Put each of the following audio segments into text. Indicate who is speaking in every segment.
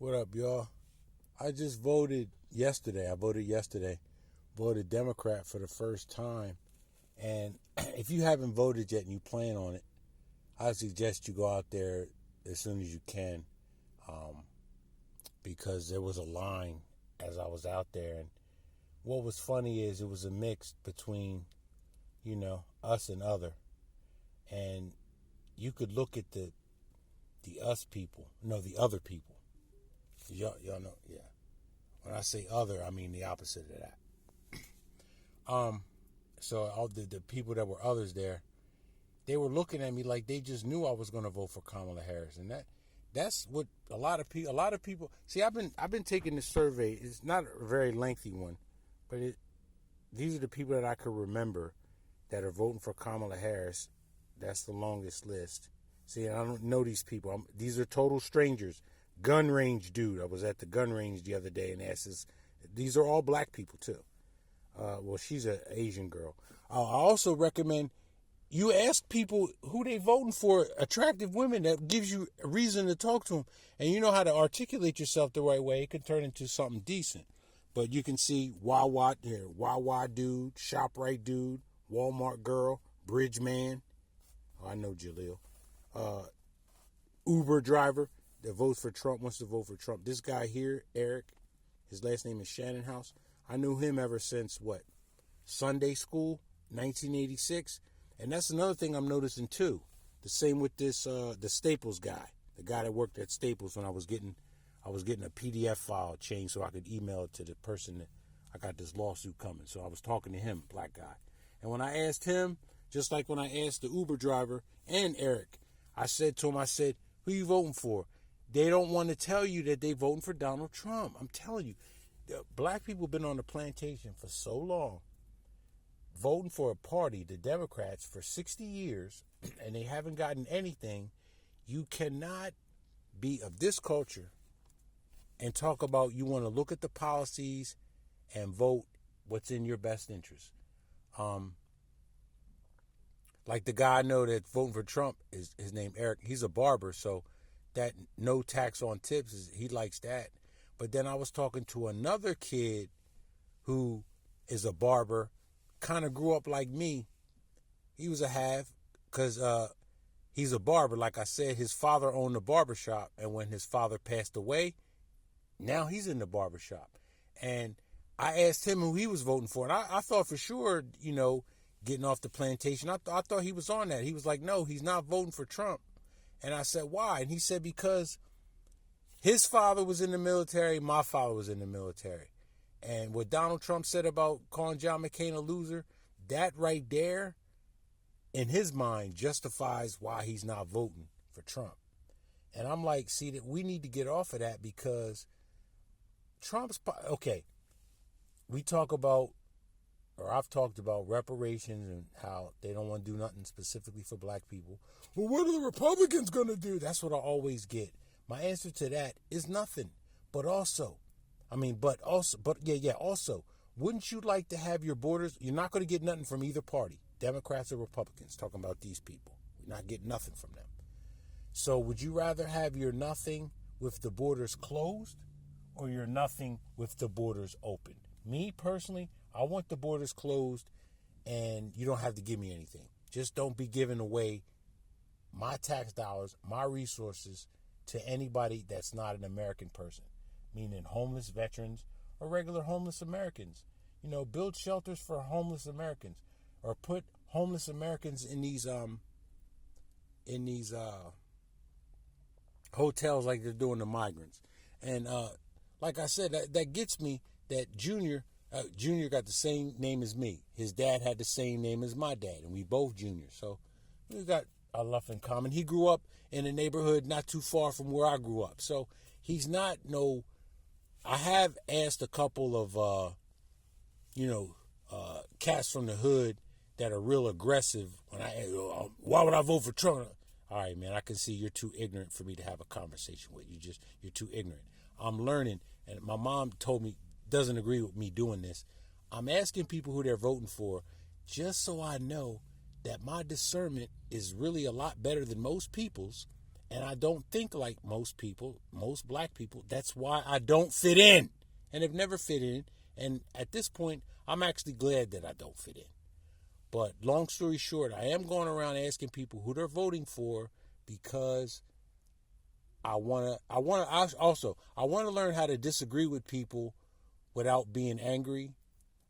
Speaker 1: What up, y'all? I just voted yesterday. I voted yesterday. Voted Democrat for the first time. And if you haven't voted yet and you plan on it, I suggest you go out there as soon as you can, um, because there was a line as I was out there. And what was funny is it was a mix between, us and other. And you could look at the us people, no, the other people. Y'all know, yeah. When I say other, I mean the opposite of that. So all the people that were others there, they were looking at me like they just knew I was going to vote for Kamala Harris, and that's what a lot of people. See, I've been taking this survey. It's not a very lengthy one, but these are the people that I could remember that are voting for Kamala Harris. That's the longest list. See, I don't know these people. These are total strangers. Gun range dude. I was at the gun range the other day and asked this. These are all black people too. Well, she's an Asian girl. I also recommend you ask people who they voting for, attractive women. That gives you a reason to talk to them. And you know how to articulate yourself the right way. It can turn into something decent. But you can see Wawa here, Wawa dude, ShopRite dude, Walmart girl, Bridge man. Oh, I know Jaleel. Uber driver that votes for Trump, wants to vote for Trump. This guy here, Eric, his last name is Shannon House. I knew him ever since, Sunday school, 1986. And that's another thing I'm noticing, too. The same with this, the Staples guy, the guy that worked at Staples when I was getting a PDF file changed so I could email it to the person that I got this lawsuit coming. So I was talking to him, black guy. And when I asked him, just like when I asked the Uber driver and Eric, I said to him, who you voting for? They don't want to tell you that they voting for Donald Trump. I'm telling you, black people have been on the plantation for so long, voting for a party, the Democrats, for 60 years, and they haven't gotten anything. You cannot be of this culture and talk about you want to look at the policies and vote what's in your best interest. Like the guy I know that's voting for Trump, is his name Eric. He's a barber, so that no tax on tips, he likes that. But then I was talking to another kid who is a barber, kind of grew up like me. He was a half because he's a barber. Like I said, his father owned a barber shop, and when his father passed away, now he's in the barber shop. And I asked him who he was voting for, and I thought for sure, getting off the plantation, I thought he was on that. He was like, no, he's not voting for Trump. And I said, why? And he said, because his father was in the military, my father was in the military. And what Donald Trump said about calling John McCain a loser, that right there, in his mind, justifies why he's not voting for Trump. And I'm like, see, that we need to get off of that, because okay, we talk about, or I've talked about reparations and how they don't want to do nothing specifically for black people. Well, what are the Republicans going to do? That's what I always get. My answer to that is nothing. Also, wouldn't you like to have your borders? You're not going to get nothing from either party, Democrats or Republicans, talking about these people. We're not getting nothing from them. So would you rather have your nothing with the borders closed or your nothing with the borders open? Me personally, I want the borders closed and you don't have to give me anything. Just don't be giving away my tax dollars, my resources to anybody that's not an American person, meaning homeless veterans or regular homeless Americans. Build shelters for homeless Americans, or put homeless Americans in these hotels like they're doing the migrants. And like I said, that gets me that Junior got the same name as me. His dad had the same name as my dad, and we both juniors. So we got a lot in common. He grew up in a neighborhood not too far from where I grew up. So he's not I have asked a couple of, cats from the hood that are real aggressive when why would I vote for Trump? All right, man, I can see you're too ignorant for me to have a conversation with. You're too ignorant. I'm learning, and my mom told me, doesn't agree with me doing this. I'm asking people who they're voting for just so I know that my discernment is really a lot better than most people's, And I don't think like most people, most black people. That's why I don't fit in and have never fit in. And at this point, I'm actually glad that I don't fit in. But long story short, I am going around asking people who they're voting for because I want to learn how to disagree with people without being angry,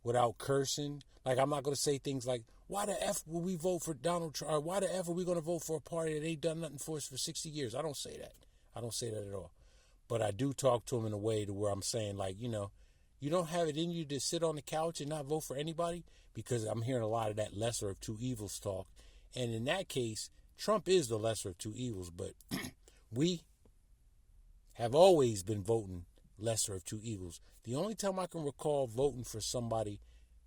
Speaker 1: without cursing. Like, I'm not going to say things like, why the F will we vote for Donald Trump? Or why the F are we going to vote for a party that ain't done nothing for us for 60 years? I don't say that. I don't say that at all. But I do talk to them in a way to where I'm saying, like, you don't have it in you to sit on the couch and not vote for anybody, because I'm hearing a lot of that lesser of two evils talk. And in that case, Trump is the lesser of two evils, but we have always been voting lesser of two evils. The only time I can recall voting for somebody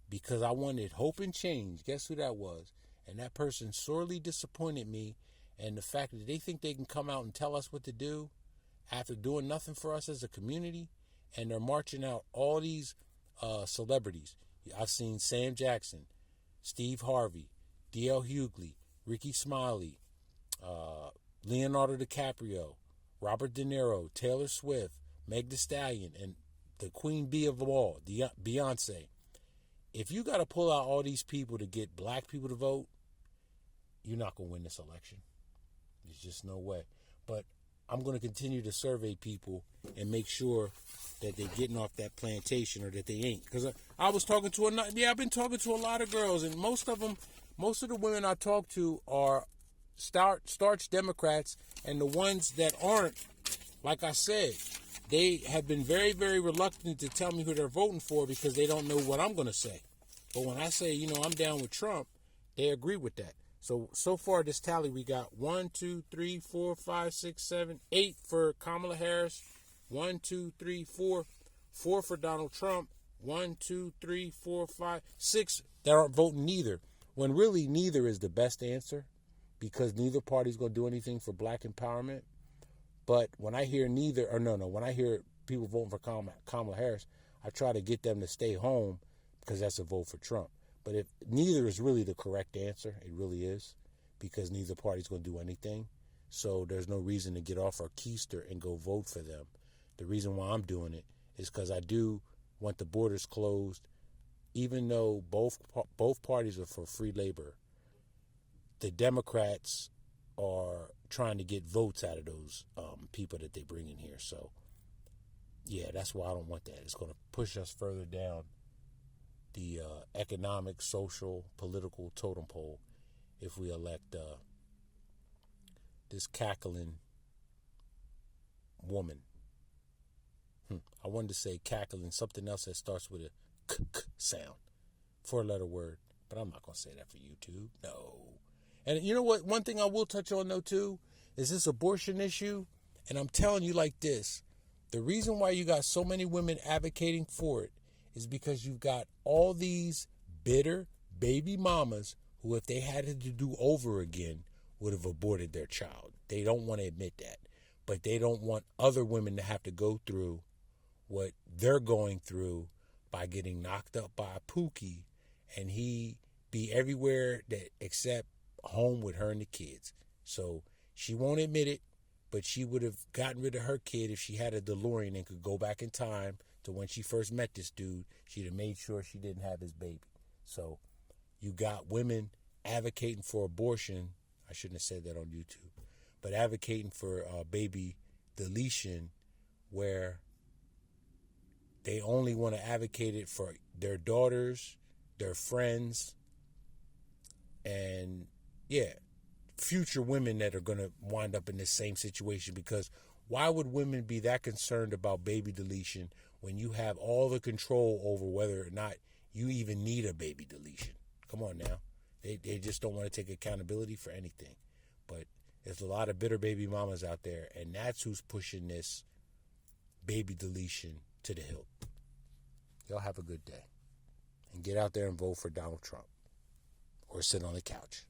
Speaker 1: because I wanted hope and change, guess who that was? And that person sorely disappointed me. And the fact that they think they can come out and tell us what to do after doing nothing for us as a community, and they're marching out all these celebrities. I've seen Sam Jackson, Steve Harvey, D.L. Hughley, Ricky Smiley, Leonardo DiCaprio, Robert De Niro, Taylor Swift, Meg Thee Stallion, and the queen bee of them all, Beyonce. If you got to pull out all these people to get black people to vote, you're not going to win this election. There's just no way. But I'm going to continue to survey people and make sure that they're getting off that plantation or that they ain't. Because I was talking to I've been talking to a lot of girls, and most of the women I talk to are starch Democrats, and the ones that aren't, like I said, they have been very, very reluctant to tell me who they're voting for because they don't know what I'm going to say. But when I say, I'm down with Trump, they agree with that. So far, this tally, we got 1, 2, 3, 4, 5, 6, 7, 8 for Kamala Harris, 1, 2, 3, 4, 4 for Donald Trump, 1, 2, 3, 4, 5, 6 that aren't voting neither. When really neither is the best answer, because neither party's going to do anything for black empowerment. But when I hear when I hear people voting for Kamala Harris, I try to get them to stay home because that's a vote for Trump. But if neither is really the correct answer, it really is, because neither party's going to do anything. So there's no reason to get off our keister and go vote for them. The reason why I'm doing it is because I do want the borders closed, even though both parties are for free labor. The Democrats are trying to get votes out of those people that they bring in here. So, yeah, that's why I don't want that. It's going to push us further down the economic, social, political totem pole if we elect this cackling woman. I wanted to say cackling, something else that starts with a k sound, 4-letter word, but I'm not going to say that for YouTube. No. And you know what? One thing I will touch on, though, too, is this abortion issue. And I'm telling you like this. The reason why you got so many women advocating for it is because you've got all these bitter baby mamas who, if they had it to do over again, would have aborted their child. They don't want to admit that. But they don't want other women to have to go through what they're going through by getting knocked up by a Pookie, and he be everywhere that except home with her and the kids. So she won't admit it, but she would have gotten rid of her kid if she had a DeLorean and could go back in time to when she first met this dude. She'd have made sure she didn't have his baby. So you got women advocating for abortion. I shouldn't have said that on YouTube, but advocating for baby deletion, where they only want to advocate it for their daughters, their friends, and future women that are going to wind up in this same situation. Because why would women be that concerned about baby deletion when you have all the control over whether or not you even need a baby deletion? Come on now. They just don't want to take accountability for anything. But there's a lot of bitter baby mamas out there, and that's who's pushing this baby deletion to the hilt. Y'all have a good day. And get out there and vote for Donald Trump. Or sit on the couch.